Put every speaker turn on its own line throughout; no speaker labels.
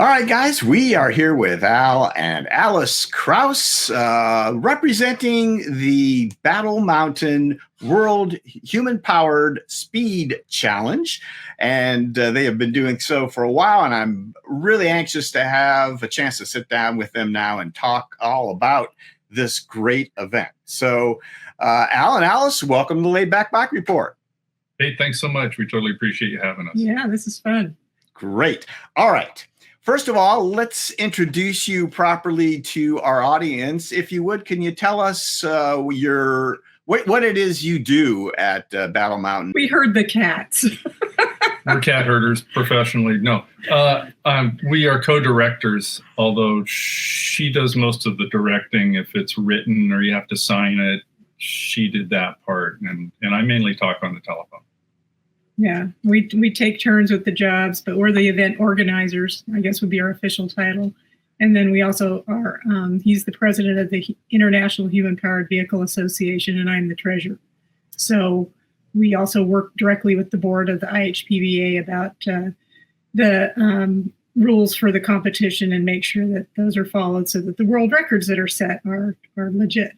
All right, guys, we are here with Al and Alice Krause, representing the Battle Mountain World Human Powered Speed Challenge. And they have been doing so for a while, and I'm really anxious to have a chance to sit down with them now and talk all about this great event. So, Al and Alice, welcome to the Laid Back Bike Report.
Hey, thanks so much. We totally appreciate you having us.
Yeah, this is fun.
Great. All right. First of all, let's introduce you properly to our audience. If you would, can you tell us what it is you do at Battle Mountain?
We herd the cats.
We're cat herders professionally. No, we are co-directors, although she does most of the directing. If it's written or you have to sign it, she did that part. And I mainly talk on the telephone.
Yeah, we take turns with the jobs, but we're the event organizers, I guess would be our official title. And then we also are, he's the president of the International Human Powered Vehicle Association, and I'm the treasurer. So we also work directly with the board of the IHPVA about the rules for the competition and make sure that those are followed so that the world records that are set are legit.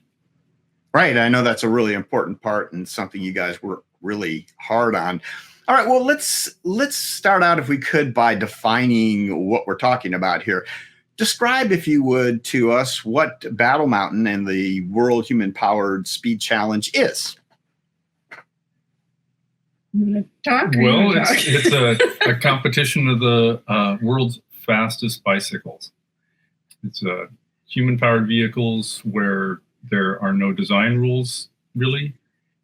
Right. I know that's a really important part and something you guys work really hard on. All right, well, let's start out, if we could, by defining what we're talking about here. Describe, if you would, to us what Battle Mountain and the World Human Powered Speed Challenge is.
Well,
it's a competition of the world's fastest bicycles. It's human-powered vehicles where there are no design rules, really,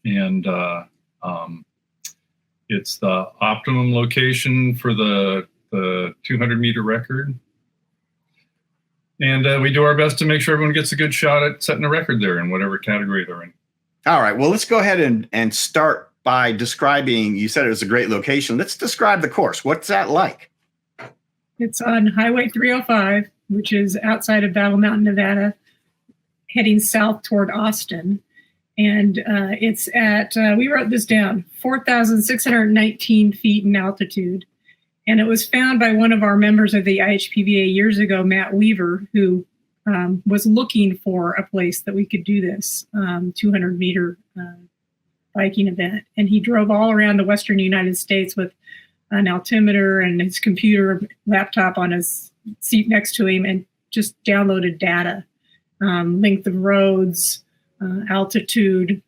and it's the optimum location for the 200-meter record. And we do our best to make sure everyone gets a good shot at setting a record there in whatever category they're in.
All right. Well, let's go ahead and start by describing, you said it was a great location. Let's describe the course. What's that like?
It's on Highway 305, which is outside of Battle Mountain, Nevada, heading south toward Austin. And it's at, we wrote this down, 4,619 feet in altitude. And it was found by one of our members of the IHPVA years ago, Matt Weaver, who was looking for a place that we could do this 200-meter biking event. And he drove all around the western United States with an altimeter and his computer laptop on his seat next to him and just downloaded data, length of roads, altitude,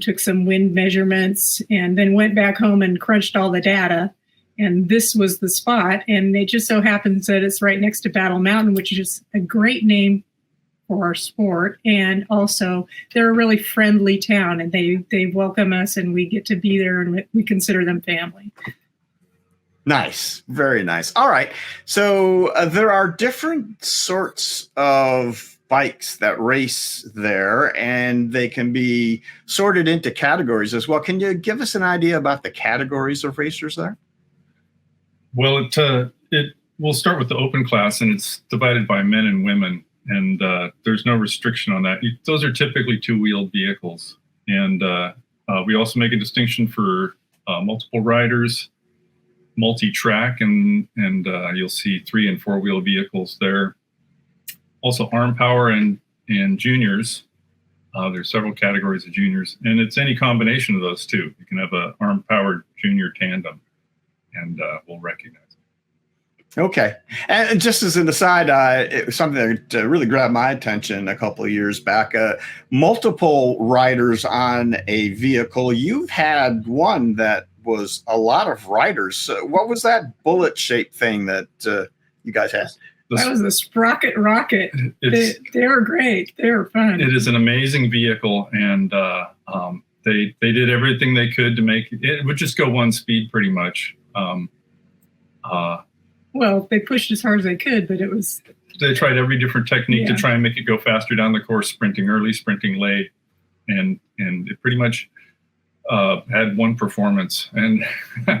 took some wind measurements, and then went back home and crunched all the data. And this was the spot. And it just so happens that it's right next to Battle Mountain, which is a great name for our sport. And also, they're a really friendly town, and they welcome us, and we get to be there, and we consider them family.
Nice. Very nice. All right. So there are different sorts of bikes that race there, and they can be sorted into categories as well. Can you give us an idea about the categories of racers there?
Well, we'll start with the open class, and it's divided by men and women, and there's no restriction on that. Those are typically two-wheeled vehicles, and we also make a distinction for multiple riders, multi-track, and you'll see 3- and 4-wheel vehicles there. Also, arm power and juniors. There's several categories of juniors, and it's any combination of those two. You can have an arm-powered junior tandem, and we'll recognize it.
Okay. And just as an aside, it was something that really grabbed my attention a couple of years back. Multiple riders on a vehicle. You've had one that was a lot of riders. What was that bullet-shaped thing that you guys had?
That was the Sprocket Rocket. They were great. They were fun.
It is an amazing vehicle, and they did everything they could to make it would just go one speed pretty much.
Well, they pushed as hard as they could, but it was...
They tried every different technique to try and make it go faster down the course, sprinting early, sprinting late, and it pretty much had one performance. And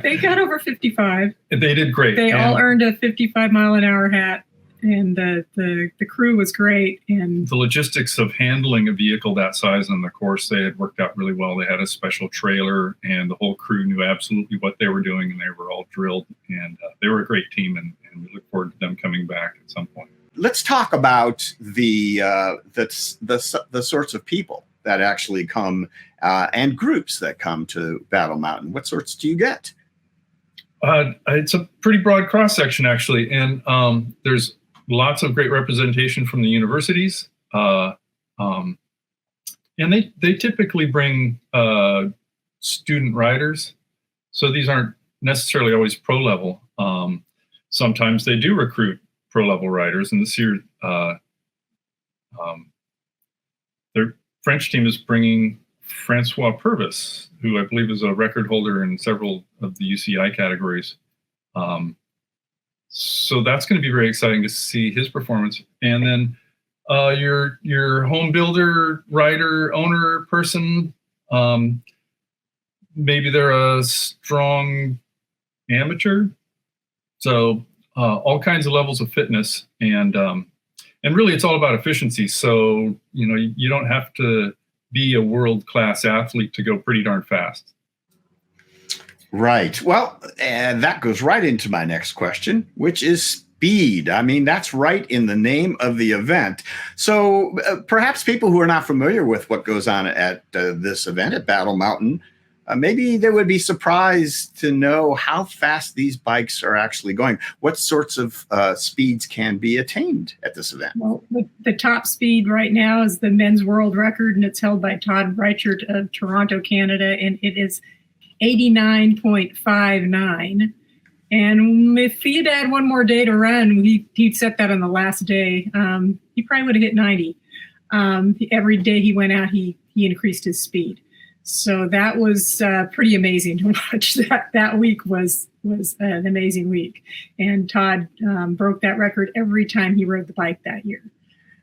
they got over 55.
They did great.
They all earned a 55-mile-an-hour hat. And the crew was great. And
the logistics of handling a vehicle that size on the course, they had worked out really well. They had a special trailer, and the whole crew knew absolutely what they were doing, and they were all drilled. And they were a great team, and and we look forward to them coming back at some point.
Let's talk about the sorts of people that actually come and groups that come to Battle Mountain. What sorts do you get?
It's a pretty broad cross section, actually, and there's lots of great representation from the universities, and they typically bring student riders. So these aren't necessarily always pro level. Sometimes they do recruit pro level riders, and this year their French team is bringing Francois Purvis, who I believe is a record holder in several of the UCI categories. So that's going to be very exciting to see his performance. And then your home builder, rider, owner person, maybe they're a strong amateur. So all kinds of levels of fitness, and really it's all about efficiency. So you don't have to be a world-class athlete to go pretty darn fast.
Right. Well, and that goes right into my next question, which is speed. I mean, that's right in the name of the event. So perhaps people who are not familiar with what goes on at this event at Battle Mountain, maybe they would be surprised to know how fast these bikes are actually going. What sorts of speeds can be attained at this event? Well,
the top speed right now is the men's world record, and it's held by Todd Reichert of Toronto, Canada, and it is 89.59. And if he'd had one more day to run, he'd set that on the last day. He probably would have hit 90. Every day he went out, he increased his speed. So that was pretty amazing to watch. That week was an amazing week. And Todd broke that record every time he rode the bike that year.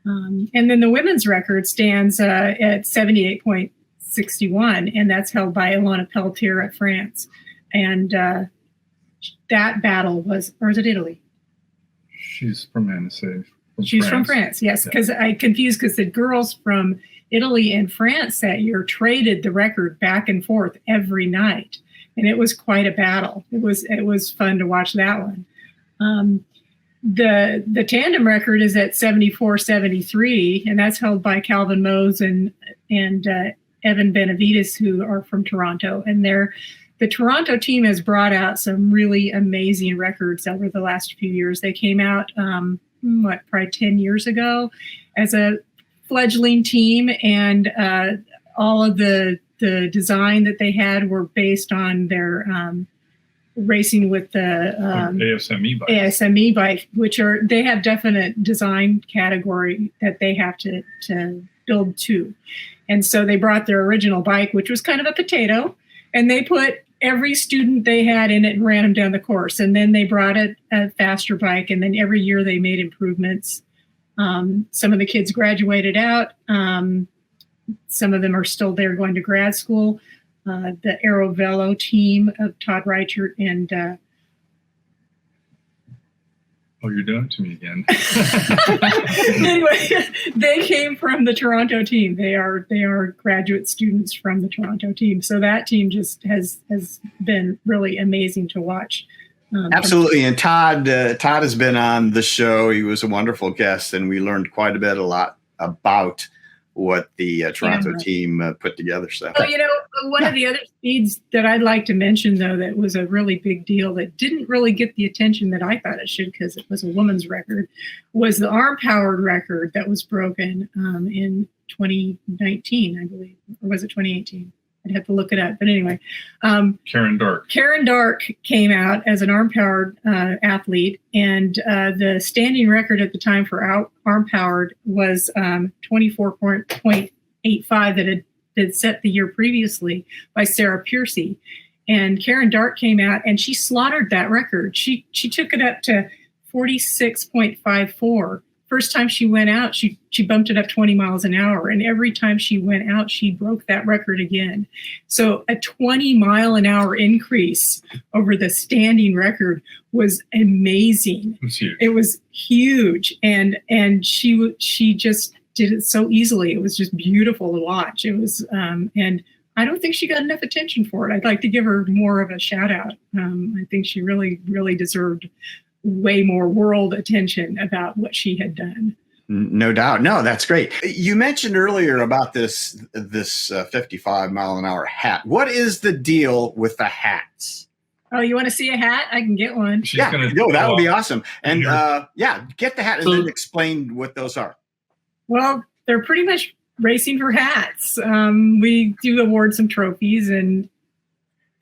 And then the women's record stands at 78.61, and that's held by Ilona Pelletier of France. And that battle was, or is it Italy?
She's from Annecy.
She's from France, yes, because I confused, because the girls from Italy and France that year traded the record back and forth every night, and it was quite a battle. It was fun to watch that one. The tandem record is at 74.73, and that's held by Calvin Mose and Evan Benavides, who are from Toronto. And the Toronto team has brought out some really amazing records over the last few years. They came out probably 10 years ago as a fledgling team, and all of the design that they had were based on their racing with the ASME bike, which they have definite design category that they have to build to. And so they brought their original bike, which was kind of a potato, and they put every student they had in it and ran them down the course. And then they brought a faster bike, and then every year they made improvements. Some of the kids graduated out. Some of them are still there going to grad school. The Aero Velo team of Todd Reichert and
oh, you're doing it to me again.
Anyway, they came from the Toronto team. They are graduate students from the Toronto team. So that team just has been really amazing to watch.
Absolutely. And Todd has been on the show. He was a wonderful guest, and we learned quite a lot about what the Toronto team put together. So,
one of the other speeds that I'd like to mention, though, that was a really big deal that didn't really get the attention that I thought it should, because it was a woman's record, was the arm-powered record that was broken in 2019, I believe. Or was it 2018? I'd have to look it up. But anyway.
Karen Dark.
Karen Dark came out as an arm-powered athlete, and the standing record at the time for arm-powered was 24.85 that had set the year previously by Sarah Piercy. And Karen Dark came out, and she slaughtered that record. She took it up to 46.54. First time she went out, she bumped it up 20 miles an hour. And every time she went out, she broke that record again. So a 20 mile an hour increase over the standing record was amazing. It was huge. And she just did it so easily. It was just beautiful to watch. It was, and I don't think she got enough attention for it. I'd like to give her more of a shout out. I think she really, really deserved way more world attention about what she had done.
No doubt. No, that's great. You mentioned earlier about this 55-mile-an-hour hat. What is the deal with the hats?
Oh, you want to see a hat? I can get one.
That would be awesome. And get the hat and then explain what those are.
Well, they're pretty much racing for hats. We do award some trophies, and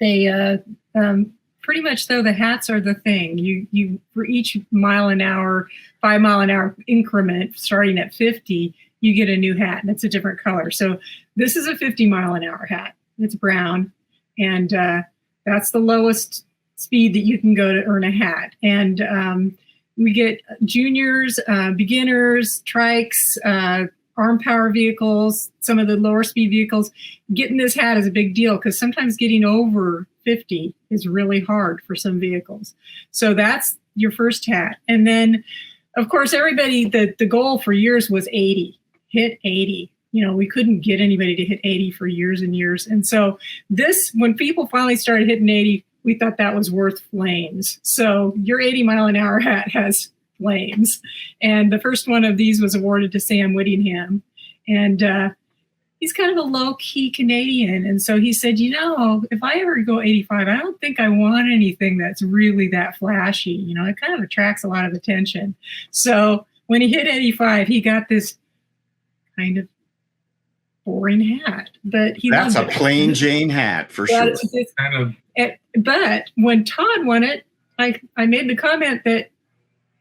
they pretty much, though, the hats are the thing. You for each 5-mile-an-hour increment, starting at 50, you get a new hat, and it's a different color. So this is a 50-mile-an-hour hat. It's brown, and that's the lowest speed that you can go to earn a hat. And we get juniors, beginners, trikes, arm power vehicles, some of the lower speed vehicles. Getting this hat is a big deal because sometimes getting over 50 is really hard for some vehicles. So that's your first hat. And then, of course, everybody, the goal for years was 80, hit 80. We couldn't get anybody to hit 80 for years and years. And so when people finally started hitting 80, we thought that was worth flames. So your 80-mile-an-hour hat has flames. And the first one of these was awarded to Sam Whittingham. And he's kind of a low-key Canadian. And so he said, if I ever go 85, I don't think I want anything that's really that flashy. It kind of attracts a lot of attention. So when he hit 85, he got this kind of boring hat. But
that's a plain Jane hat for sure.
But when Todd won it, I made the comment that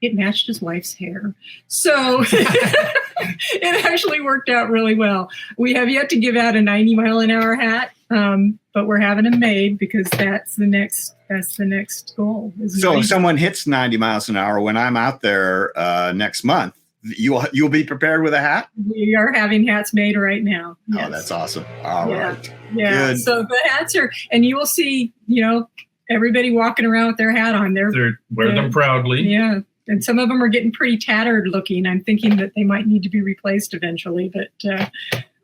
it matched his wife's hair. So it actually worked out really well. We have yet to give out a 90-mile-an-hour hat, but we're having them made because that's the next goal.
So if someone hits 90 miles an hour when I'm out there next month, you'll be prepared with a hat?
We are having hats made right now. Yes.
Oh, that's awesome. All right.
Yeah. Good. So the hats are, and you will see, everybody walking around with their hat on. They
wear them proudly.
Yeah. And some of them are getting pretty tattered looking. I'm thinking that they might need to be replaced eventually, but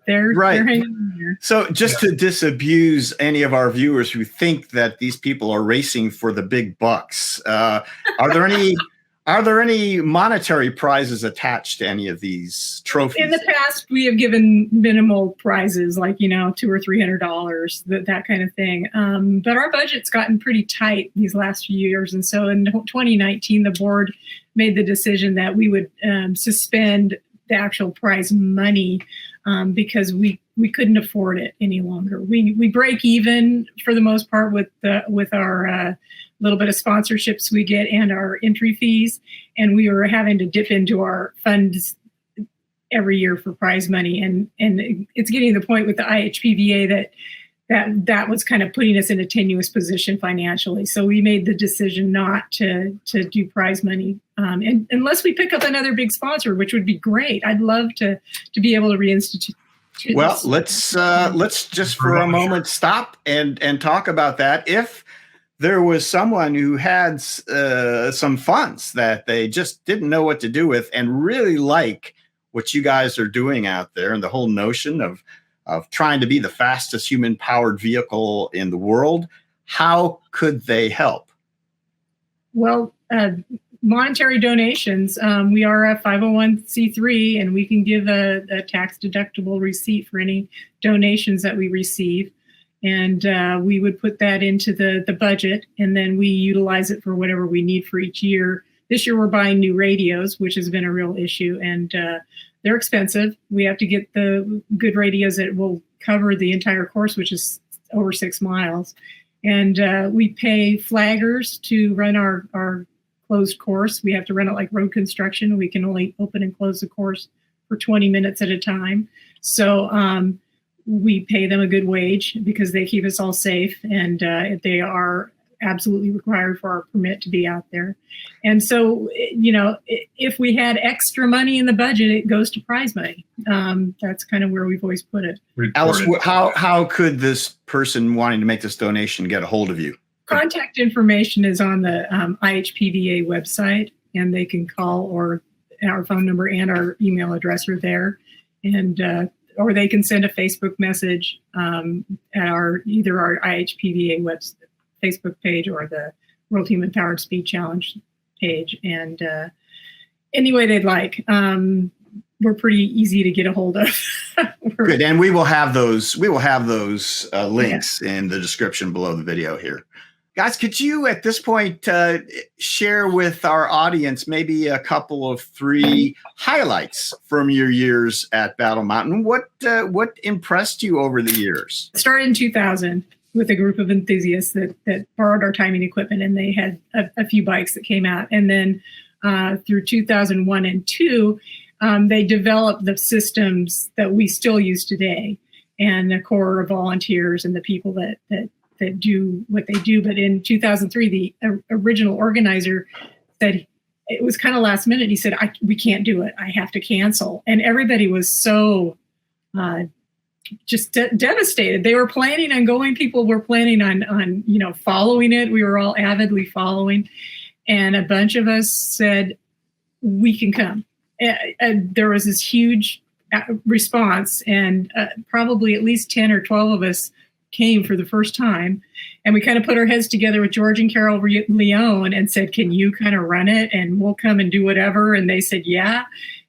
they're hanging in there.
So just to disabuse any of our viewers who think that these people are racing for the big bucks, are there any monetary prizes attached to any of these trophies?
In the past, we have given minimal prizes, like $200 or $300, that kind of thing. But our budget's gotten pretty tight these last few years, and so in 2019, the board made the decision that we would suspend the actual prize money because we couldn't afford it any longer. We break even for the most part with our little bit of sponsorships we get and our entry fees, and we were having to dip into our funds every year for prize money, and it's getting to the point with the IHPVA that was kind of putting us in a tenuous position financially. So we made the decision not to do prize money, and unless we pick up another big sponsor, which would be great. I'd love to be able to reinstitute.
Well, let's just for a moment stop and talk about that. If there was someone who had some funds that they just didn't know what to do with and really like what you guys are doing out there and the whole notion of trying to be the fastest human-powered vehicle in the world, how could they help?
Well, monetary donations. We are a 501c3, and we can give a tax-deductible receipt for any donations that we receive. And we would put that into the budget, and then we utilize it for whatever we need for each year. This year we're buying new radios, which has been a real issue, and they're expensive. We have to get the good radios that will cover the entire course, which is over 6 miles. And we pay flaggers to run our closed course. We have to run it like road construction. We can only open and close the course for 20 minutes at a time. So we pay them a good wage because they keep us all safe, and they are absolutely required for our permit to be out there. And so, if we had extra money in the budget, it goes to prize money. That's kind of where we've always put it.
Alice, how could this person wanting to make this donation get a hold of you?
Contact information is on the IHPVA website, and they can call, or our phone number and our email address are there. And or they can send a Facebook message at either our IHPVA Facebook page or the World Human Powered Speed Challenge page, and any way they'd like. We're pretty easy to get a hold of.
Good, and we will have those. Links in the description below the video here. Guys, could you at this point share with our audience maybe a couple of 3 highlights from your years at Battle Mountain? What impressed you over the years?
It started in 2000 with a group of enthusiasts that borrowed our timing equipment, and they had a few bikes that came out. And then through 2001 and 2, they developed the systems that we still use today, and the core of volunteers and the people that do what they do. But in 2003, the original organizer said, it was kind of last minute. He said, we can't do it. I have to cancel. And everybody was so just devastated. They were planning on going. People were planning on following it. We were all avidly following. And a bunch of us said, we can come. And there was this huge response, and probably at least 10 or 12 of us came for the first time. And we kind of put our heads together with George and Carol Leone and said, can you kind of run it and we'll come and do whatever? And they said, yeah.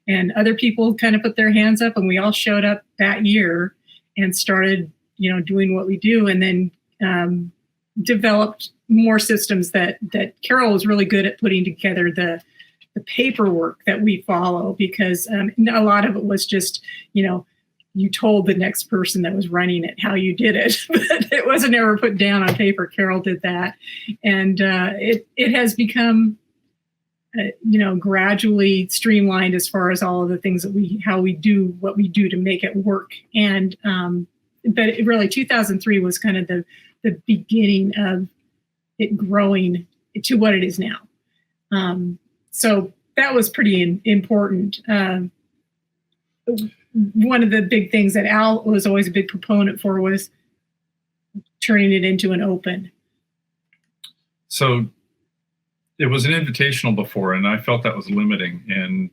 And other people kind of put their hands up, and we all showed up that year and started, doing what we do. And then developed more systems that Carol was really good at putting together the paperwork that we follow, because a lot of it was just, you told the next person that was running it how you did it, but it wasn't ever put down on paper. Carol did that. And it has become, gradually streamlined as far as all of the things that how we do what we do to make it work. And, but it really 2003 was kind of the beginning of it growing to what it is now. So that was pretty important. One of the big things that Al was always a big proponent for was turning it into an open.
So it was an invitational before, and I felt that was limiting, and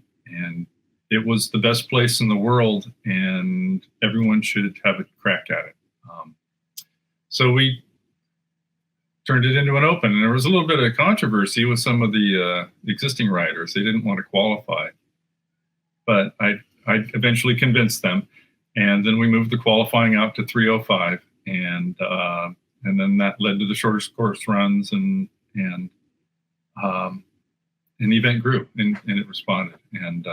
it was the best place in the world, and everyone should have a crack at it. So we turned it into an open, and there was a little bit of controversy with some of the existing riders. They didn't want to qualify, but I eventually convinced them, and then we moved the qualifying out to 305, and then that led to the shortest course runs, and the event grew, and it responded. And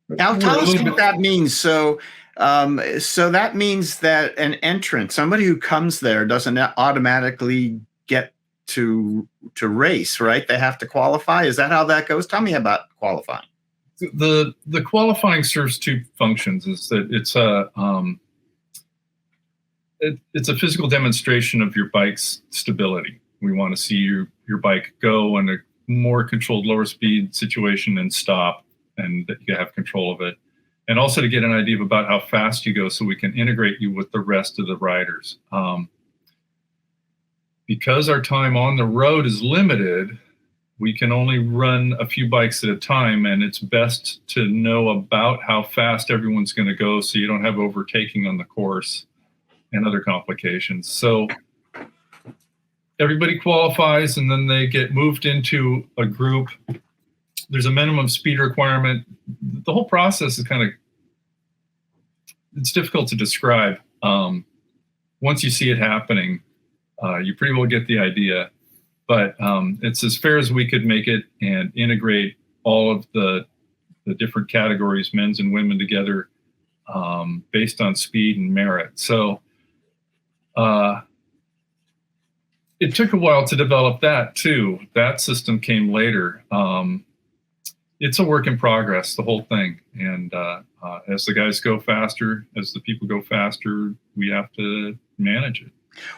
now tell us what that means. So that means that an entrant, somebody who comes there, doesn't automatically get to race, right? They have to qualify. Is that how that goes? Tell me about qualifying.
The qualifying serves 2 functions. Is that it's a physical demonstration of your bike's stability. We want to see your bike go in a more controlled lower speed situation and stop, and that you have control of it. And also to get an idea about how fast you go, so we can integrate you with the rest of the riders. Because our time on the road is limited, we can only run a few bikes at a time, and it's best to know about how fast everyone's going to go, so you don't have overtaking on the course and other complications. So everybody qualifies, and then they get moved into a group. There's a minimum speed requirement. The whole process is it's difficult to describe. Once you see it happening, you pretty well get the idea. But it's as fair as we could make it, and integrate all of the different categories, men's and women, together based on speed and merit. So it took a while to develop that too. That system came later. It's a work in progress, the whole thing. And as the guys go faster, as the people go faster, we have to manage it.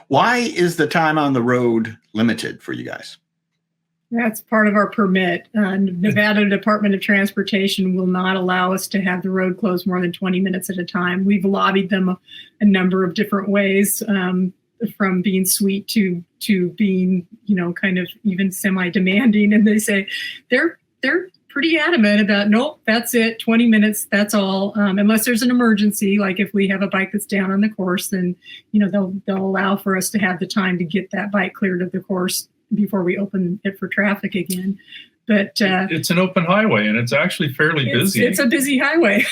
Why is the time on the road limited for you guys?
That's part of our permit. Nevada Department of Transportation will not allow us to have the road closed more than 20 minutes at a time. We've lobbied them a number of different ways, from being sweet to being, kind of even semi-demanding. And they say they're pretty adamant about, nope, that's it, 20 minutes, that's all. Unless there's an emergency, like if we have a bike that's down on the course, then, they'll allow for us to have the time to get that bike cleared of the course, before we open it for traffic again. But
it's an open highway, and it's actually fairly busy.
It's a busy highway.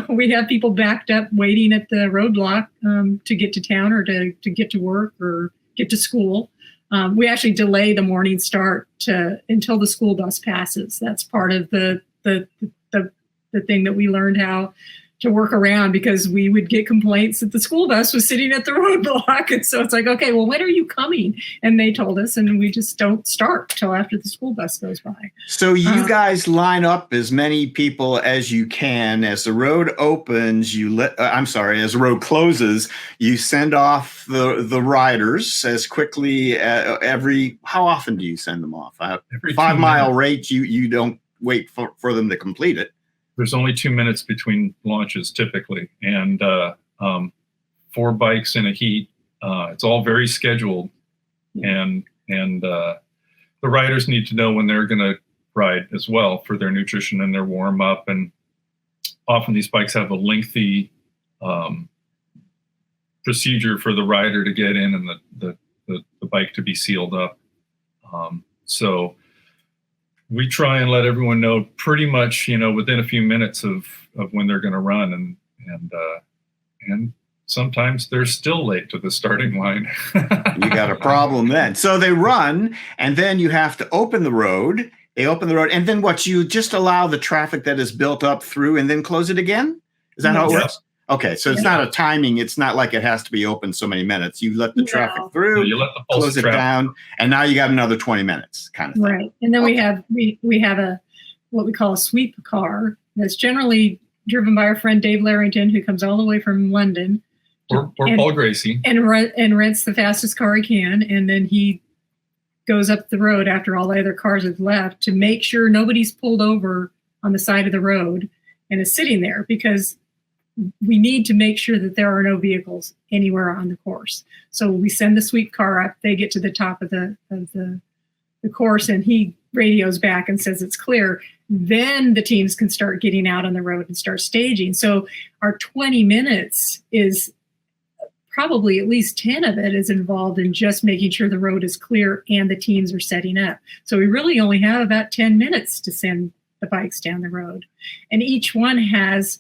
We have people backed up waiting at the roadblock to get to town or to get to work or get to school. We actually delay the morning start until the school bus passes. That's part of the thing that we learned how to work around, because we would get complaints that the school bus was sitting at the roadblock. And so it's like, okay, well, when are you coming? And they told us, and we just don't start till after the school bus goes by.
So you guys line up as many people as you can. As the road opens, as the road closes, you send off the riders as quickly how often do you send them off?
Every
5 mile rate, you don't wait for them to complete it.
There's only 2 minutes between launches typically, and 4 bikes in a heat. It's all very scheduled, and the riders need to know when they're going to ride as well for their nutrition and their warm up. And often these bikes have a lengthy procedure for the rider to get in and the bike to be sealed up. So we try and let everyone know pretty much, within a few minutes of when they're going to run, and sometimes they're still late to the starting line.
You got a problem then. So they run, and then you have to open the road. They open the road, and then what? You just allow the traffic that is built up through, and then close it again? Is that how it works? Okay, so it's not a timing. It's not like it has to be open so many minutes. You let the traffic through,
you let the
close it down, and now you got another 20 minutes kind of thing.
Right. And then we have what we call a sweep car that's generally driven by our friend Dave Larrington, who comes all the way from London.
Or Paul Gracie.
And rents the fastest car he can, and then he goes up the road after all the other cars have left to make sure nobody's pulled over on the side of the road and is sitting there, because we need to make sure that there are no vehicles anywhere on the course. So we send the sweep car up. They get to the top of the course, and he radios back and says it's clear. Then the teams can start getting out on the road and start staging. So our 20 minutes is probably at least 10 of it is involved in just making sure the road is clear and the teams are setting up. So we really only have about 10 minutes to send the bikes down the road. And each one has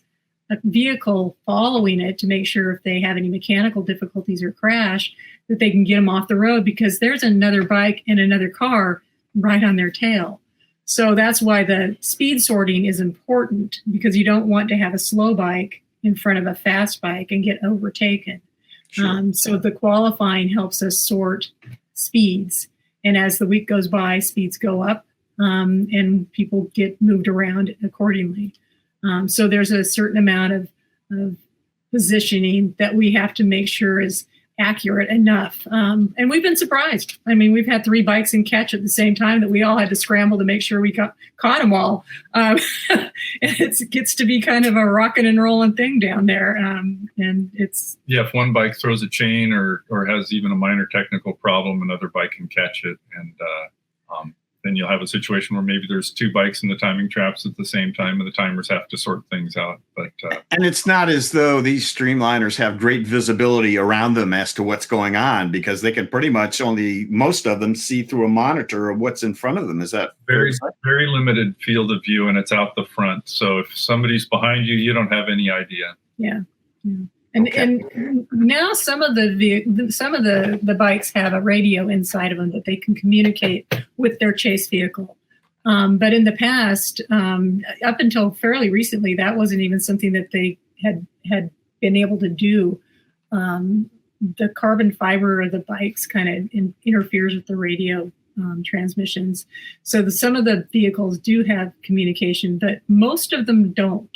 a vehicle following it to make sure if they have any mechanical difficulties or crash, that they can get them off the road, because there's another bike and another car right on their tail. So that's why the speed sorting is important, because you don't want to have a slow bike in front of a fast bike and get overtaken. Sure. So the qualifying helps us sort speeds. And as the week goes by, speeds go up and people get moved around accordingly. So there's a certain amount of positioning that we have to make sure is accurate enough. And we've been surprised. I mean, we've had 3 bikes in catch at the same time that we all had to scramble to make sure we caught them all. It gets to be kind of a rocking and rolling thing down there. And it's...
Yeah, if one bike throws a chain or has even a minor technical problem, another bike can catch it. And then you'll have a situation where maybe there's 2 bikes in the timing traps at the same time, and the timers have to sort things out. But
and it's not as though these streamliners have great visibility around them as to what's going on, because they can pretty much most of them see through a monitor of what's in front of them. Is that
very limited field of view, and it's out the front. So if somebody's behind you, you don't have any idea.
Yeah. And now some of the bikes have a radio inside of them that they can communicate with their chase vehicle. But in the past, up until fairly recently, that wasn't even something that they had been able to do. The carbon fiber of the bikes kind of interferes with the radio transmissions. So some of the vehicles do have communication, but most of them don't.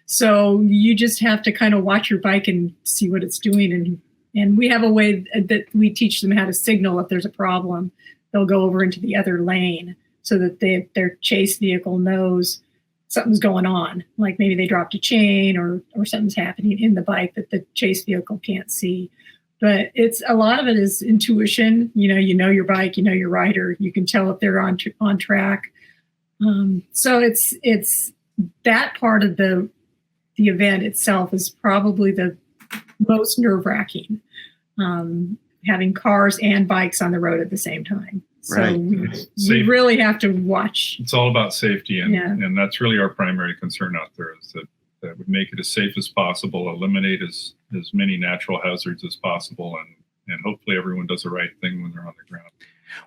So you just have to kind of watch your bike and see what it's doing. And we have a way that we teach them how to signal if there's a problem. They'll go over into the other lane so that their chase vehicle knows something's going on. Like maybe they dropped a chain or something's happening in the bike that the chase vehicle can't see. But a lot of it is intuition. You know your bike, you know your rider. You can tell if they're on track. So it's that part of the event itself is probably the most nerve-wracking, having cars and bikes on the road at the same time. So we really have to watch.
It's all about safety, and
Yeah.
and that's really our primary concern out there, is that would make it as safe as possible, eliminate as many natural hazards as possible, and hopefully everyone does the right thing when they're on the ground.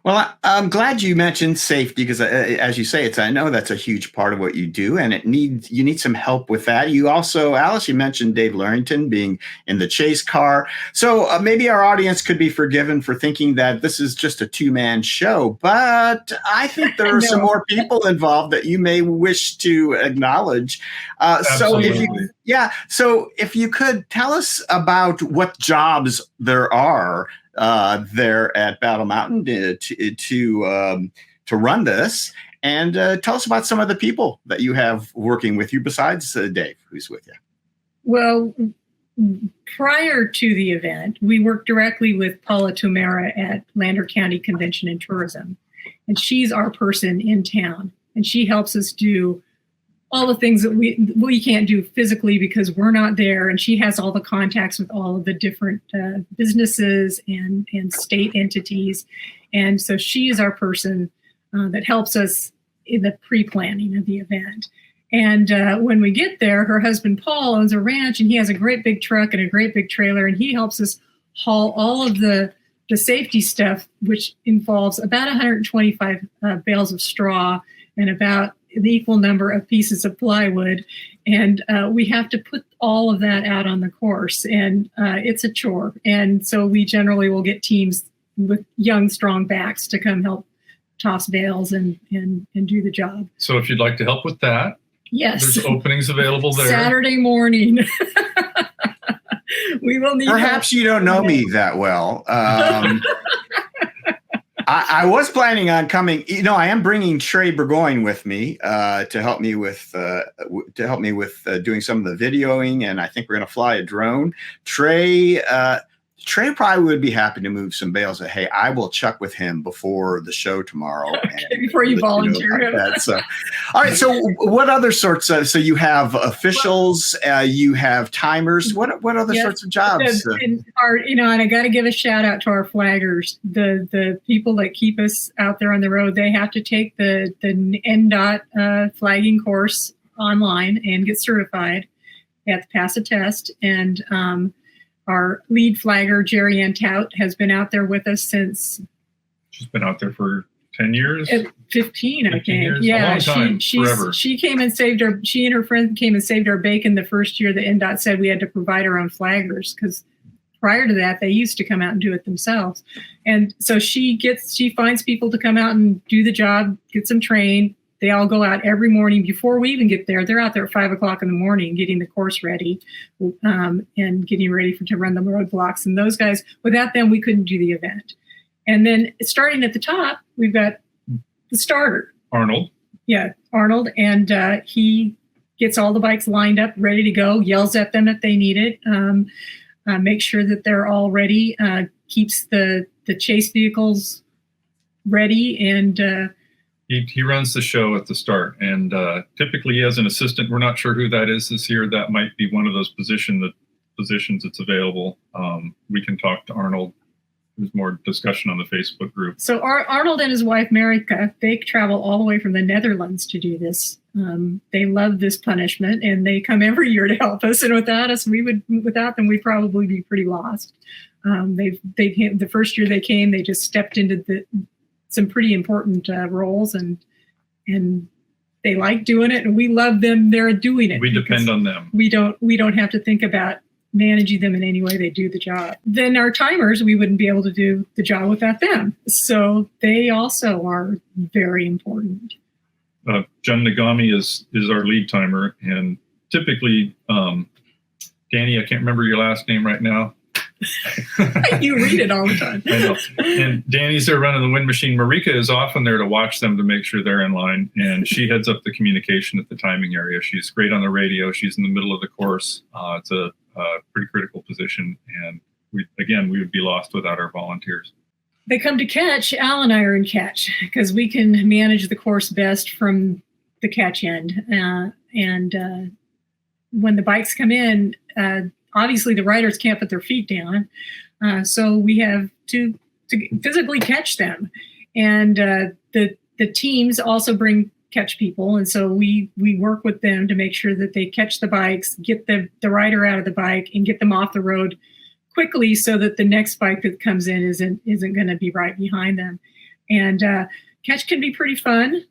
Well, I'm glad you mentioned safety because, as you say, I know that's a huge part of what you do, and you need some help with that. You also, Alice, you mentioned Dave Larrington being in the chase car. So maybe our audience could be forgiven for thinking that this is just a two-man show, but I think there are some more people involved that you may wish to acknowledge. So if you could tell us about what jobs there are there at Battle Mountain to run this, and tell us about some of the people that you have working with you besides Dave, who's with you.
Well, prior to the event, we worked directly with Paula Tomera at Lander County Convention and Tourism, and she's our person in town, and she helps us do all the things that we can't do physically because we're not there. And she has all the contacts with all of the different businesses and state entities. And so she is our person that helps us in the pre-planning of the event. And when we get there, her husband, Paul, owns a ranch, and he has a great big truck and a great big trailer. And he helps us haul all of the safety stuff, which involves about 125 bales of straw and about the equal number of pieces of plywood. And we have to put all of that out on the course, and it's a chore. And so we generally will get teams with young, strong backs to come help toss bales and do the job.
So if you'd like to help with that,
yes,
there's openings available there.
Saturday morning. We will need
Perhaps you don't know me that well. I was planning on coming. I am bringing Trey Burgoyne with me to help me with doing some of the videoing, and I think we're going to fly a drone. Trey probably would be happy to move some bales of hay. I will check with him before the show tomorrow.
Before you volunteer him.
So, all right. So, what other sorts of? So you have officials, you have timers. What other sorts of jobs?
And I got to give a shout out to our flaggers, the people that keep us out there on the road. They have to take the NDOT flagging course online and get certified. They have to pass a test, and our lead flagger, Jerry Ann Tout, has been out there with us since. She's
been out there for 10 years?
15, I think.
Years?
Yeah,
a long time, forever.
She came and she and her friend came and saved our bacon the first year that NDOT said we had to provide our own flaggers, because prior to that, they used to come out and do it themselves. And so she finds people to come out and do the job, gets them trained. They all go out every morning before we even get there. They're out there at 5 o'clock in the morning getting the course ready and getting ready to run the roadblocks. And those guys, without them, we couldn't do the event. And then starting at the top, we've got the starter.
Arnold.
Yeah, Arnold. And he gets all the bikes lined up, ready to go, yells at them if they need it, makes sure that they're all ready, keeps the chase vehicles ready, and
He runs the show at the start, and typically he has an assistant. We're not sure who that is this year. That might be one of those positions that's available. We can talk to Arnold. There's more discussion on the Facebook group.
So Arnold and his wife, Marika, they travel all the way from the Netherlands to do this. They love this punishment, and they come every year to help us. And without them, we'd probably be pretty lost. The first year they came, they just stepped into some pretty important roles, and they like doing it, and we love them. They're doing it.
We depend on them.
We don't have to think about managing them in any way. They do the job. Then our timers, we wouldn't be able to do the job without them. So they also are very important.
Jen Nagami is our lead timer, and typically, Danny, I can't remember your last name right now.
You read it all the time.
I know. And Danny's there running the wind machine. Marika is often there to watch them to make sure they're in line, and she heads up the communication at the timing area. She's great on the radio. She's in the middle of the course. It's a pretty critical position, and we would be lost without our volunteers.
They come to catch. Al and I are in catch because we can manage the course best from the catch end. And when the bikes come in, obviously the riders can't put their feet down. So we have to physically catch them. And the teams also bring catch people, and so we work with them to make sure that they catch the bikes, get the rider out of the bike, and get them off the road quickly, so that the next bike that comes in isn't going to be right behind them. And catch can be pretty fun,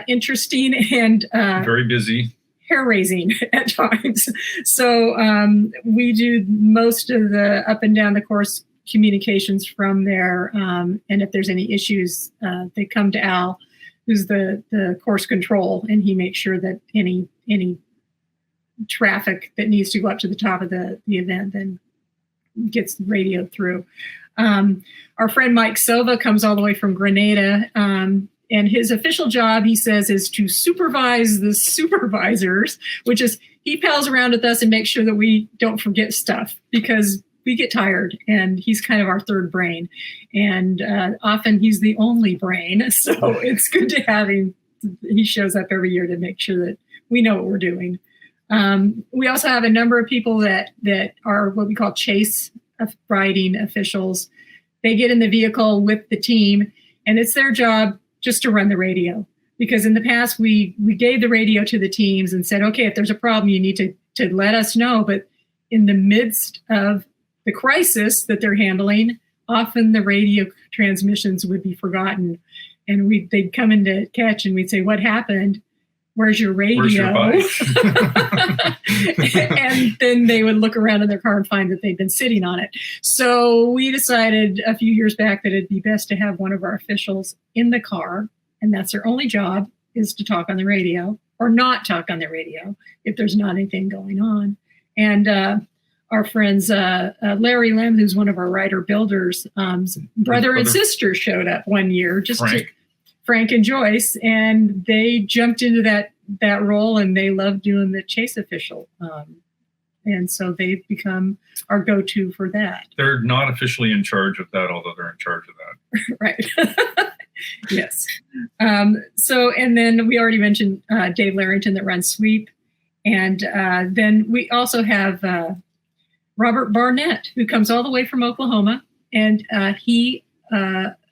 interesting, and
very busy,
hair-raising at times. So we do most of the up and down the course communications from there, and if there's any issues, they come to Al, who's the course control, and he makes sure that any traffic that needs to go up to the top of the event then gets radioed through. Our friend Mike Silva comes all the way from Grenada, and his official job, he says, is to supervise the supervisors, which is he pals around with us and makes sure that we don't forget stuff, because we get tired, and he's kind of our third brain, and often he's the only brain. So it's good to have him. He shows up every year to make sure that we know what we're doing. We also have a number of people that are what we call chase riding officials. They get in the vehicle with the team, and it's their job just to run the radio. Because in the past, we gave the radio to the teams and said, okay, if there's a problem, you need to let us know. But in the midst of the crisis that they're handling, often the radio transmissions would be forgotten. And they'd come into catch, and we'd say, what happened? Where's your radio?
Where's your bike?
And then they would look around in their car and find that they'd been sitting on it. So we decided a few years back that it'd be best to have one of our officials in the car, and that's their only job, is to talk on the radio, or not talk on the radio if there's not anything going on. And our friends, Larry Lim, who's one of our rider builders, brother and sister showed up one year, Frank and Joyce, and they jumped into that role, and they love doing the chase official. And so they've become our go-to for that.
They're not officially in charge of that, although they're in charge of that.
Right. Yes. So, and then we already mentioned Dave Larrington that runs sweep. And then we also have Robert Barnett, who comes all the way from Oklahoma, and he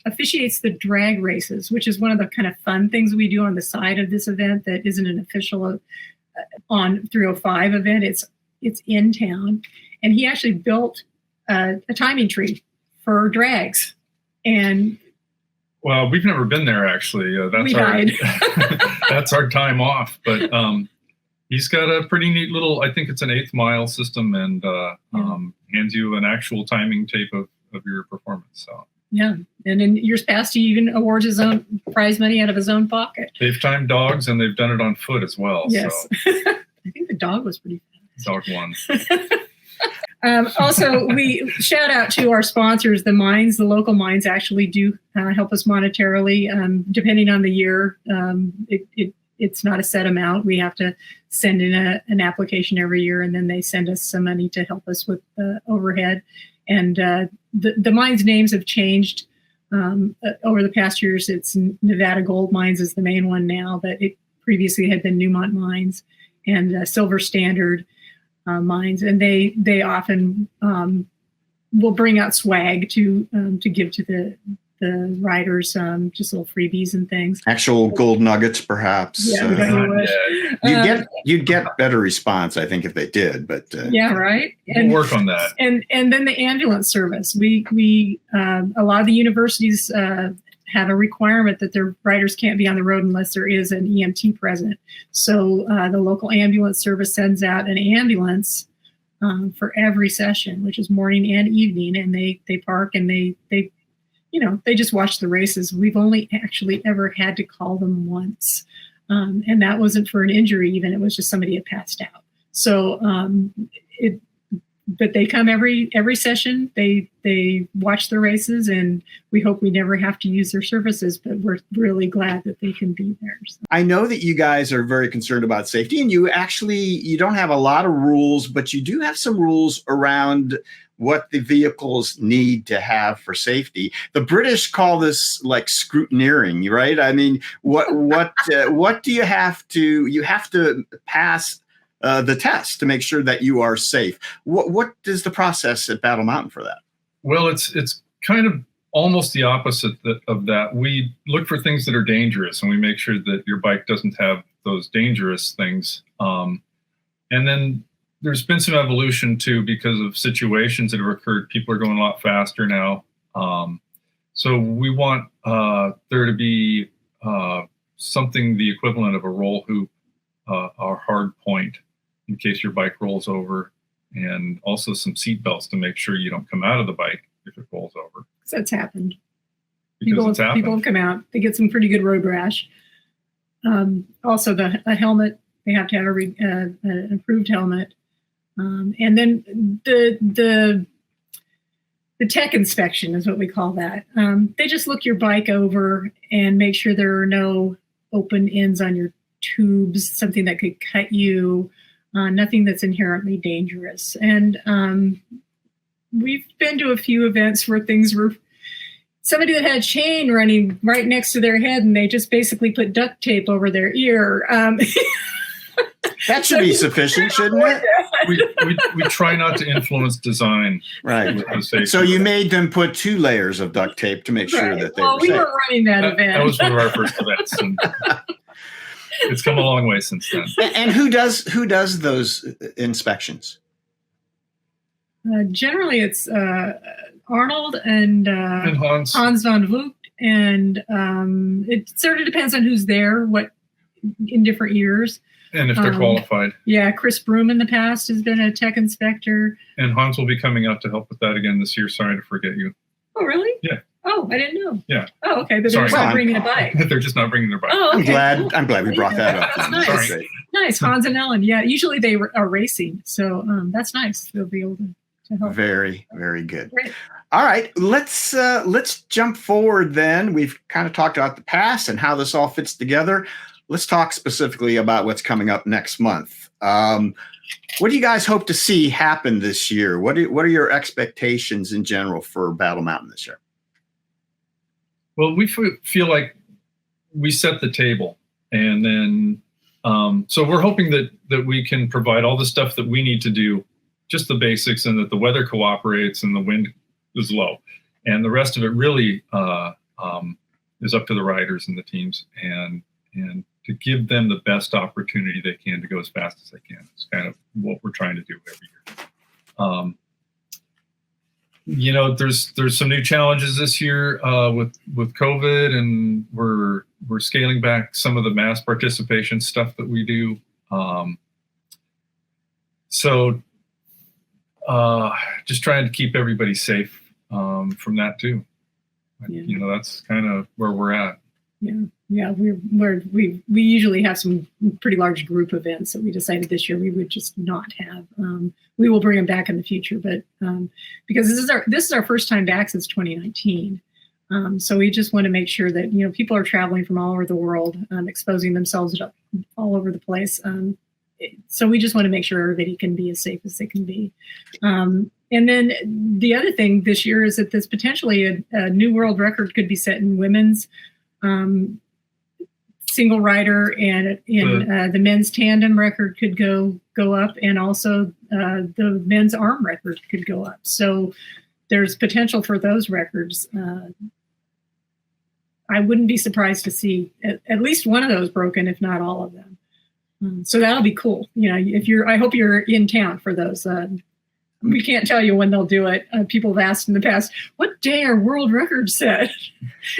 officiates the drag races, which is one of the kind of fun things we do on the side of this event that isn't an official on 305 event. It's in town, and he actually built a timing tree for drags. And
well, we've never been there, actually. That's our time off, but he's got a pretty neat little, I think it's an 8th mile system, and hands you an actual timing tape of your performance. So
yeah, and in years past, he even awards his own prize money out of his own pocket.
They've timed dogs, and they've done it on foot as well.
Yes,
so.
I think the dog was pretty fast.
Dog won.
Also, we shout out to our sponsors, the mines. The local mines actually do help us monetarily, depending on the year. It's not a set amount. We have to send in an application every year, and then they send us some money to help us with the overhead. And the mines' names have changed over the past years. It's Nevada Gold Mines is the main one now, but it previously had been Newmont Mines and Silver Standard Mines. And they often will bring out swag to give to the riders, just little freebies and things.
Actual gold nuggets, perhaps.
Yeah,
you'd get better response, I think, if they did. But
yeah, right.
We'll work on that.
And then the ambulance service. We a lot of the universities have a requirement that their riders can't be on the road unless there is an EMT present. So the local ambulance service sends out an ambulance for every session, which is morning and evening, and they park and they just watch the races. We've only actually ever had to call them once. And that wasn't for an injury even. It was just somebody had passed out. So, but they come every session. They watch the races, and we hope we never have to use their services, but we're really glad that they can be there. So.
I know that you guys are very concerned about safety, and you don't have a lot of rules, but you do have some rules around what the vehicles need to have for safety. The British call this like scrutineering, right? I mean, what do you have to pass the test to make sure that you are safe? What is the process at Battle Mountain for that?
Well, it's kind of almost the opposite of that. We look for things that are dangerous, and we make sure that your bike doesn't have those dangerous things. And then there's been some evolution too, because of situations that have occurred. People are going a lot faster now. So we want there to be something the equivalent of a roll hoop, or hard point, in case your bike rolls over, and also some seat belts to make sure you don't come out of the bike if it rolls over.
That's happened.
People
have come out. They get some pretty good road rash. Also, a helmet. They have to have an approved helmet. And then the tech inspection is what we call that. They just look your bike over and make sure there are no open ends on your tubes, something that could cut you, nothing that's inherently dangerous. And we've been to a few events where things were somebody that had a chain running right next to their head, and they just basically put duct tape over their ear.
That should be sufficient, shouldn't it?
We try not to influence design.
Right. So you made them put 2 layers of duct tape to make sure that they were safe.
We were running that event.
That was one of our first events. And it's come a long way since then.
And who does those inspections?
Generally, it's Arnold and
Hans
van Vlucht, and it sort of depends on who's there, what in different years.
And if they're qualified.
Yeah, Chris Broom in the past has been a tech inspector.
And Hans will be coming out to help with that again this year. Sorry to forget you.
Oh, really?
Yeah.
Oh, I didn't know.
Yeah.
Oh, okay. But they're just not bringing a bike.
They're just not bringing their bike.
Oh, okay.
I'm glad we brought that up.
That's nice.
Sorry.
Nice. Hans and Ellen. Yeah. Usually they are racing. So that's nice. They'll be able to help.
Very, very good.
Great.
All right. Let's jump forward then. We've kind of talked about the past and how this all fits together. Let's talk specifically about what's coming up next month. What do you guys hope to see happen this year? What are your expectations in general for Battle Mountain this year?
Well, we feel like we set the table, and then so we're hoping that we can provide all the stuff that we need to do, just the basics, and that the weather cooperates and the wind is low, and the rest of it really is up to the riders and the teams, and to give them the best opportunity they can to go as fast as they can. It's kind of what we're trying to do every year. There's some new challenges this year with COVID, and we're scaling back some of the mass participation stuff that we do. So just trying to keep everybody safe from that too. Yeah. That's kind of where we're at.
Yeah, we usually have some pretty large group events that we decided this year we would just not have. We will bring them back in the future, but because this is our first time back since 2019, so we just want to make sure that people are traveling from all over the world, exposing themselves all over the place. So we just want to make sure everybody can be as safe as they can be. And then the other thing this year is that there's potentially a new world record could be set in women's single rider, and the men's tandem record could go up, and also the men's arm record could go up. So there's potential for those records. I wouldn't be surprised to see at least one of those broken, if not all of them. So that'll be cool. I hope you're in town for those. We can't tell you when they'll do it. People have asked in the past, what day are world records set?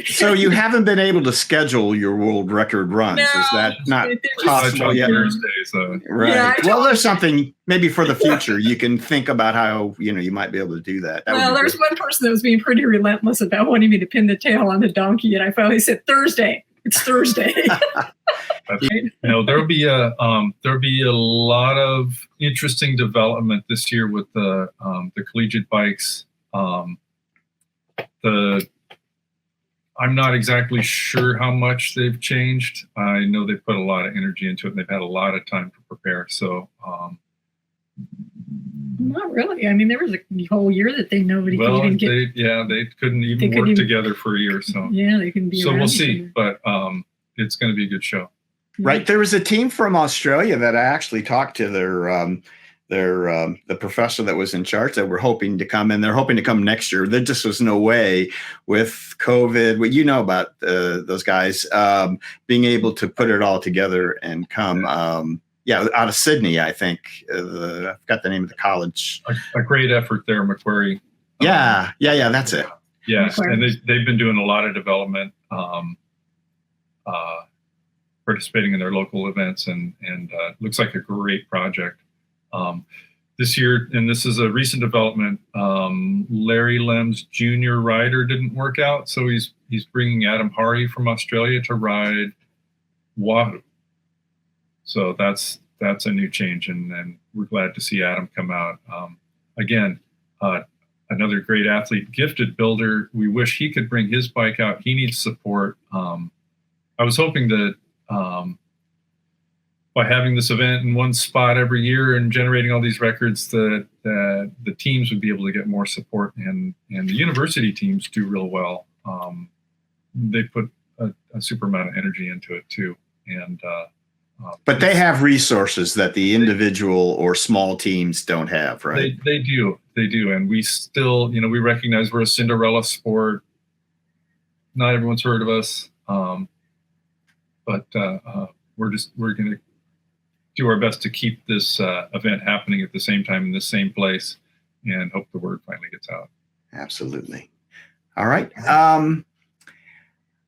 So you haven't been able to schedule your world record runs.
No,
is that not possible yet? Right.
Yeah,
well, there's something maybe for the future. You can think about how you might be able to do that.
There's one person that was being pretty relentless about wanting me to pin the tail on the donkey, and I finally said Thursday. It's Thursday.
There'll be a lot of interesting development this year with the collegiate bikes. I'm not exactly sure how much they've changed. I know they put a lot of energy into it, and they've had a lot of time to prepare. So,
not really. I mean, there was a whole year that nobody could even get.
They couldn't even work together for a year. So
yeah, they can be.
So we'll see, but it's going to be a good show.
Right. There was a team from Australia that I actually talked to the professor that was in charge that were hoping to come, and they're hoping to come next year. There just was no way with COVID. What you know about those guys being able to put it all together and come. Out of Sydney, I think. I forgot the name of the college.
A great effort there, Macquarie.
Yeah, that's it.
Yes, and they've been doing a lot of development, participating in their local events, and looks like a great project. This year, and this is a recent development, Larry Lem's junior rider didn't work out, so he's bringing Adam Hari from Australia to ride Wahoo. So that's a new change, and we're glad to see Adam come out. Again, another great athlete, gifted builder. We wish he could bring his bike out. He needs support. I was hoping that by having this event in one spot every year and generating all these records, that the teams would be able to get more support, and the university teams do real well. They put a super amount of energy into it too, and
but they have resources that the individual or small teams don't have, right?
They do, and we still, we recognize we're a Cinderella sport. Not everyone's heard of us, but we're going to do our best to keep this event happening at the same time in the same place, and hope the word finally gets out.
Absolutely. All right. All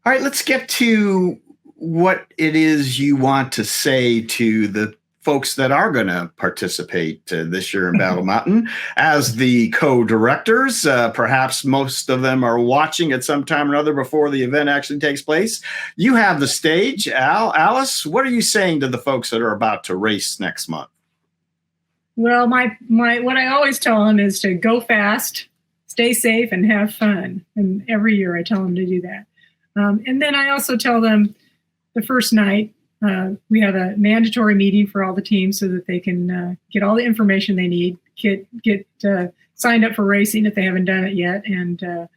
right. Let's get to what it is you want to say to the folks that are going to participate this year in Battle Mountain as the co-directors. Perhaps most of them are watching at some time or other before the event actually takes place. You have the stage. Alice, what are you saying to the folks that are about to race next month?
Well, my what I always tell them is to go fast, stay safe, and have fun. And every year I tell them to do that. And then I also tell them the first night, we have a mandatory meeting for all the teams so that they can get all the information they need, get signed up for racing if they haven't done it yet, and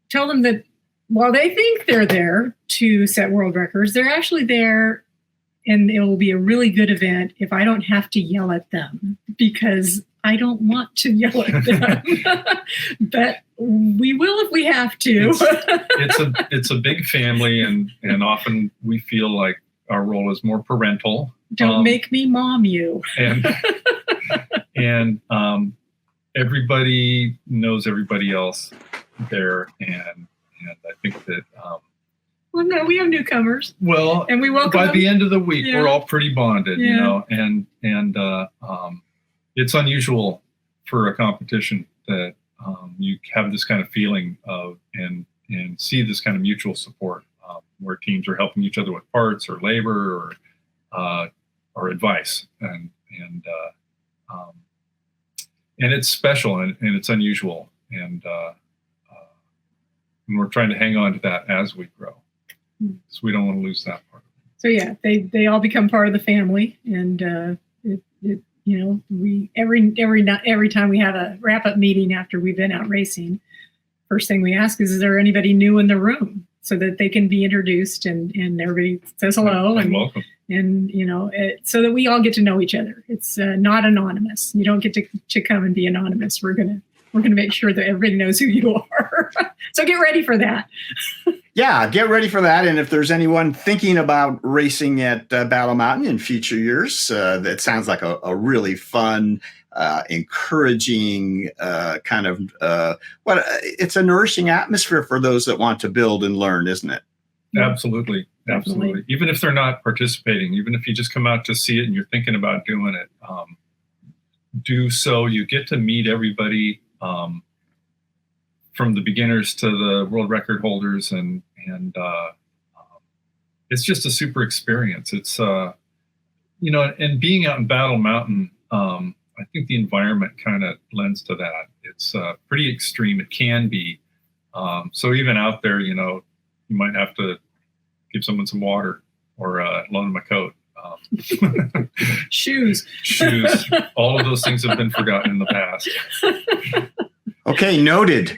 tell them that while they think they're there to set world records, they're actually there, and it will be a really good event if I don't have to yell at them, because I don't want to yell at them. But we will if we have to.
It's a big family, and often we feel like our role is more parental.
Don't make me mom you.
and everybody knows everybody else there, and I think that.
Well, no, we have newcomers.
Well,
and we welcome
by
them.
The end of the week, we're all pretty bonded, and it's unusual for a competition that you have this kind of feeling of and see this kind of mutual support where teams are helping each other with parts or labor or advice, and it's special and it's unusual, and we're trying to hang on to that as we grow, so we don't want to lose that part.
So yeah, they all become part of the family, and we every time we have a wrap-up meeting after we've been out racing, first thing we ask is there anybody new in the room, so that they can be introduced and everybody says hello and
welcome,
and so that we all get to know each other. It's not anonymous. You don't get to come and be anonymous. We're gonna make sure that everybody knows who you are. So get ready for that.
Yeah, get ready for that. And if there's anyone thinking about racing at Battle Mountain in future years, that sounds like a really fun, encouraging kind of it's a nourishing atmosphere for those that want to build and learn, isn't it?
Absolutely. Even if they're not participating, even if you just come out to see it and you're thinking about doing it, do so. You get to meet everybody, from the beginners to the world record holders, and it's just a super experience. It's and being out in Battle Mountain, I think the environment kind of lends to that. It's pretty extreme. It can be. So even out there, you might have to give someone some water or loan them a coat.
Shoes.
All of those things have been forgotten in the past. Okay, noted.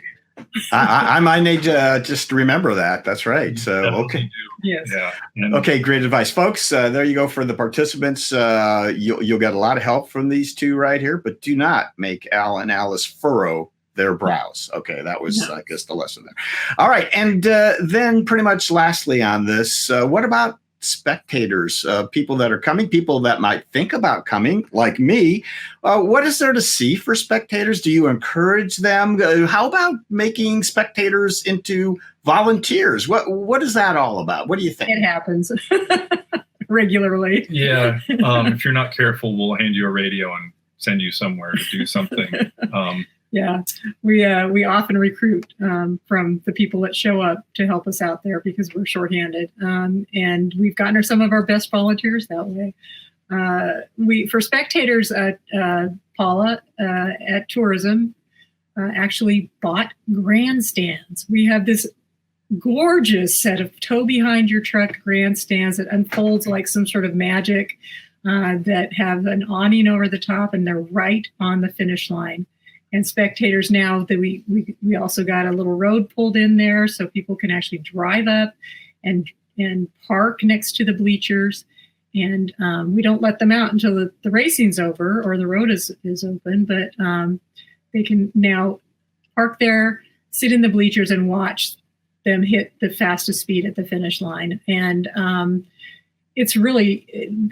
I might need to just remember that. That's right. So, okay.
Yes.
Yeah. And
Okay, great advice, folks. There you go for the participants. You'll get a lot of help from these two right here, but do not make Al and Alice furrow their brows. Okay, that was, I guess, the lesson there. All right, and then pretty much lastly on this, what about spectators, people that are coming, people that might think about coming, like me? What is there to see for spectators? Do you encourage them? How about making spectators into volunteers? What is that all about? What do you think?
It happens regularly.
yeah, if you're not careful, we'll hand you a radio and send you somewhere to do something.
Yeah, we often recruit from the people that show up to help us out there because we're shorthanded, and we've gotten some of our best volunteers that way. For spectators, Paula at Tourism actually bought grandstands. We have this gorgeous set of tow behind your truck grandstands that unfolds like some sort of magic, that have an awning over the top, and they're right on the finish line. And spectators now that we also got a little road pulled in there so people can actually drive up and park next to the bleachers. And we don't let them out until the racing's over or the road is open, but they can now park there, sit in the bleachers and watch them hit the fastest speed at the finish line. And it's really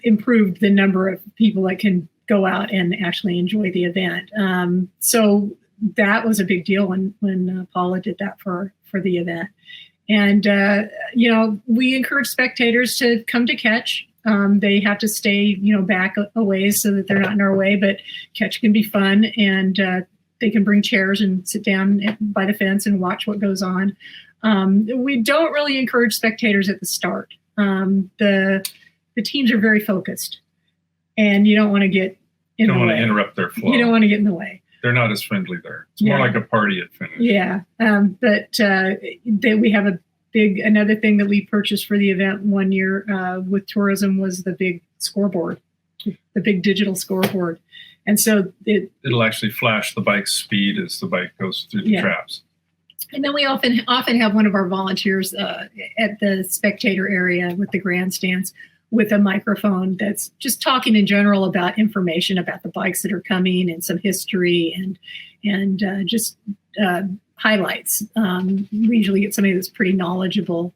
improved the number of people that can go out and actually enjoy the event. So that was a big deal when Paula did that for the event. And, we encourage spectators to come to catch. They have to stay, back a ways so that they're not in our way, but catch can be fun, and they can bring chairs and sit down by the fence and watch what goes on. We don't really encourage spectators at the start. The teams are very focused, and you don't want to get in the way.
Don't want to interrupt their flow.
You don't want to get in the way.
They're not as friendly there. It's more like a party at finish.
Yeah, but we have another thing that we purchased for the event one year with Tourism was the big scoreboard, the big digital scoreboard. And so
it'll actually flash the bike's speed as the bike goes through the traps.
And then we often have one of our volunteers at the spectator area with the grandstands with a microphone that's just talking in general about information about the bikes that are coming and some history and just highlights. We usually get somebody that's pretty knowledgeable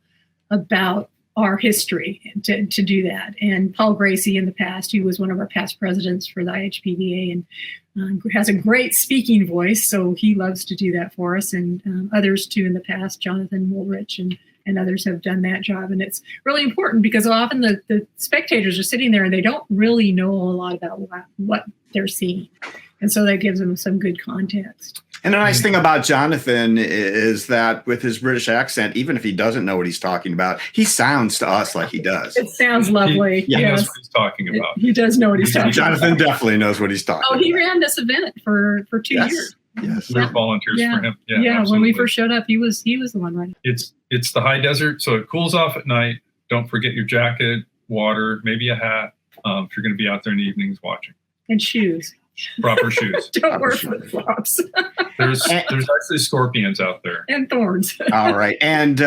about our history to do that. And Paul Gracie in the past, he was one of our past presidents for the IHPVA and has a great speaking voice. So he loves to do that for us. And others too in the past, Jonathan Woolrich and others have done that job. And it's really important because often the spectators are sitting there and they don't really know a lot about what they're seeing. And so that gives them some good context.
And the nice thing about Jonathan is that with his British accent, even if he doesn't know what he's talking about, he sounds to us like he does.
It sounds lovely.
He knows what he's talking about.
He does know what he's talking
Jonathan
about.
definitely knows what he's talking about.
Oh, he ran this event for 2 years.
Yes.
We're volunteers for him.
Yeah, when we first showed up, he was the one running.
It's the high desert, so it cools off at night. Don't forget your jacket, water, maybe a hat if you're going to be out there in the evenings watching.
And shoes.
Proper shoes.
Don't wear flip-flops.
There's actually scorpions out there.
And thorns.
All right. And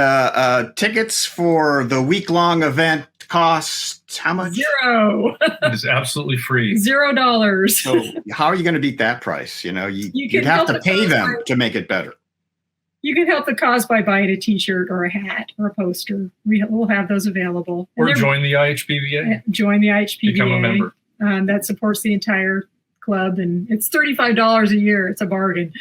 tickets for the week-long event cost how much?
$0.
It is absolutely free.
$0.
So how are you going to beat that price? You'd have to pay them to make it better.
You can help the cause by buying a T-shirt or a hat or a poster. We'll have those available.
Or join the IHPVA.
Join the IHPVA.
Become a member.
That supports the entire club, and it's $35 a year. It's a bargain.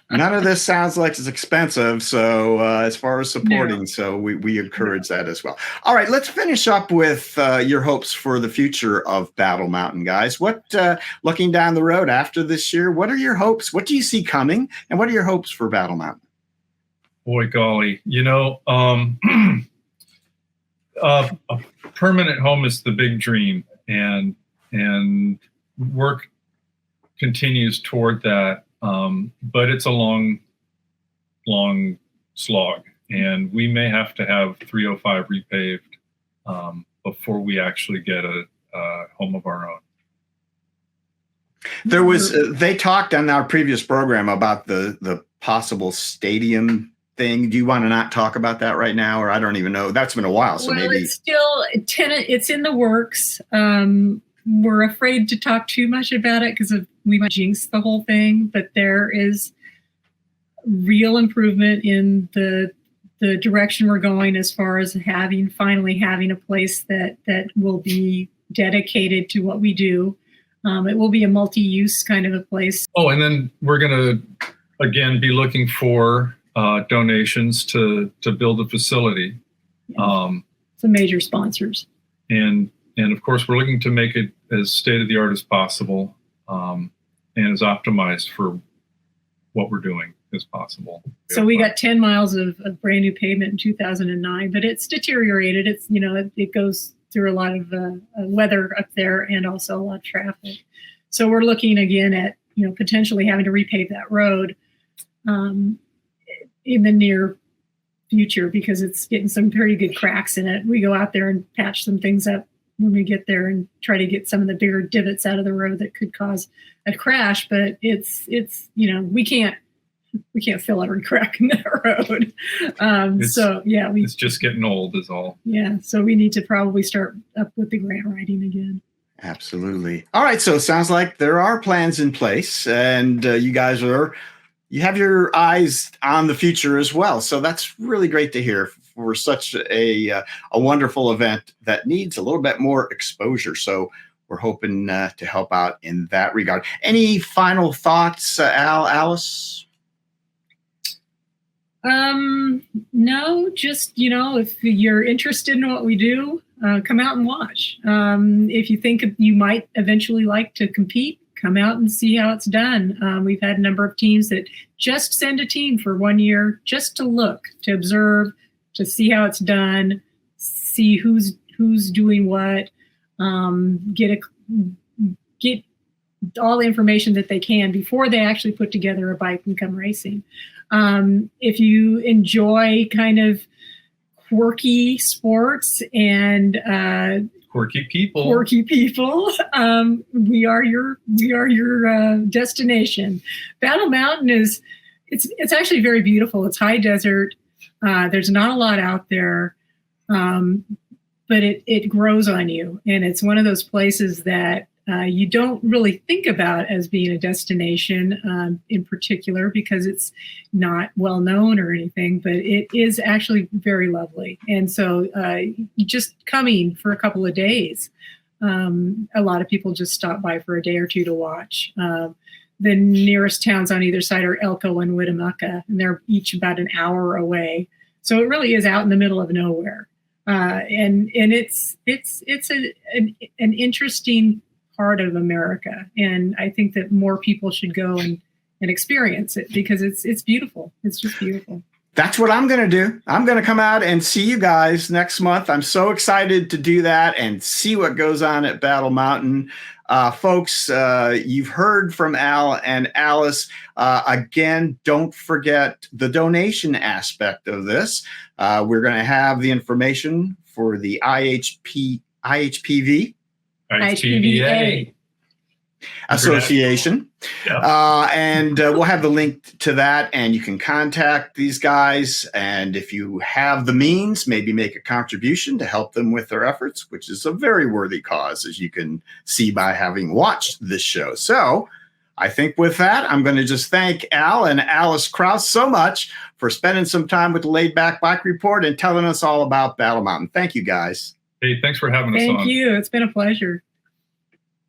None of this sounds like it's expensive. So as far as supporting, so we encourage that as well. All right, let's finish up with your hopes for the future of Battle Mountain, guys. What, looking down the road after this year, what are your hopes? What do you see coming? And what are your hopes for Battle Mountain?
Boy, golly, a permanent home is the big dream, and work continues toward that. But it's a long slog, and we may have to have 305 repaved before we actually get a home of our own. They
talked on our previous program about the possible stadium thing. Do you want to not talk about that right now, or I don't even know? That's been a while, so
well,
maybe
it's still it's in the works. We're afraid to talk too much about it because we might jinx the whole thing. But there is real improvement in the direction we're going as far as finally having a place that will be dedicated to what we do. It will be a multi-use kind of a place.
Oh, and then we're going to, again, be looking for donations to build a facility.
Yeah. Some major sponsors.
And of course, we're looking to make it as state-of-the-art as possible and as optimized for what we're doing as possible.
So we got 10 miles of brand new pavement in 2009, but it's deteriorated. It's, it goes through a lot of weather up there and also a lot of traffic. So we're looking again at, potentially having to repave that road in the near future because it's getting some very good cracks in it. We go out there and patch some things up when we get there and try to get some of the bigger divots out of the road that could cause a crash. But it's we can't fill every crack in that road.
It's just getting old is all.
Yeah. So we need to probably start up with the grant writing again.
Absolutely. All right. So it sounds like there are plans in place and you guys you have your eyes on the future as well. So that's really great to hear for such a wonderful event that needs a little bit more exposure. So we're hoping to help out in that regard. Any final thoughts, Alice?
No, just, if you're interested in what we do, come out and watch. If you think you might eventually like to compete, come out and see how it's done. We've had a number of teams that just send a team for 1 year just to look, to observe, to see how it's done, see who's doing what, get all the information that they can before they actually put together a bike and come racing. If you enjoy kind of quirky sports and
quirky people,
we are your destination. Battle Mountain it's actually very beautiful. It's high desert. There's not a lot out there, but it grows on you, and it's one of those places that you don't really think about as being a destination in particular because it's not well known or anything, but it is actually very lovely. And so just coming for a couple of days, a lot of people just stop by for a day or two to watch. The nearest towns on either side are Elko and Winnemucca, and they're each about an hour away. So it really is out in the middle of nowhere. And it's an interesting part of America, and I think that more people should go and experience it because it's beautiful. It's just beautiful.
That's what I'm going to do. I'm going to come out and see you guys next month. I'm so excited to do that and see what goes on at Battle Mountain. Folks, you've heard from Al and Alice. Again, don't forget the donation aspect of this. We're going to have the information for the IHPV Association. Yep. And we'll have the link to that, and you can contact these guys. And if you have the means, maybe make a contribution to help them with their efforts, which is a very worthy cause, as you can see by having watched this show. So I think with that, I'm going to just thank Al and Alice Krause so much for spending some time with the Laid Back Bike Report and telling us all about Battle Mountain. Thank you, guys.
Hey, thanks for having us on.
Thank you. It's been a pleasure.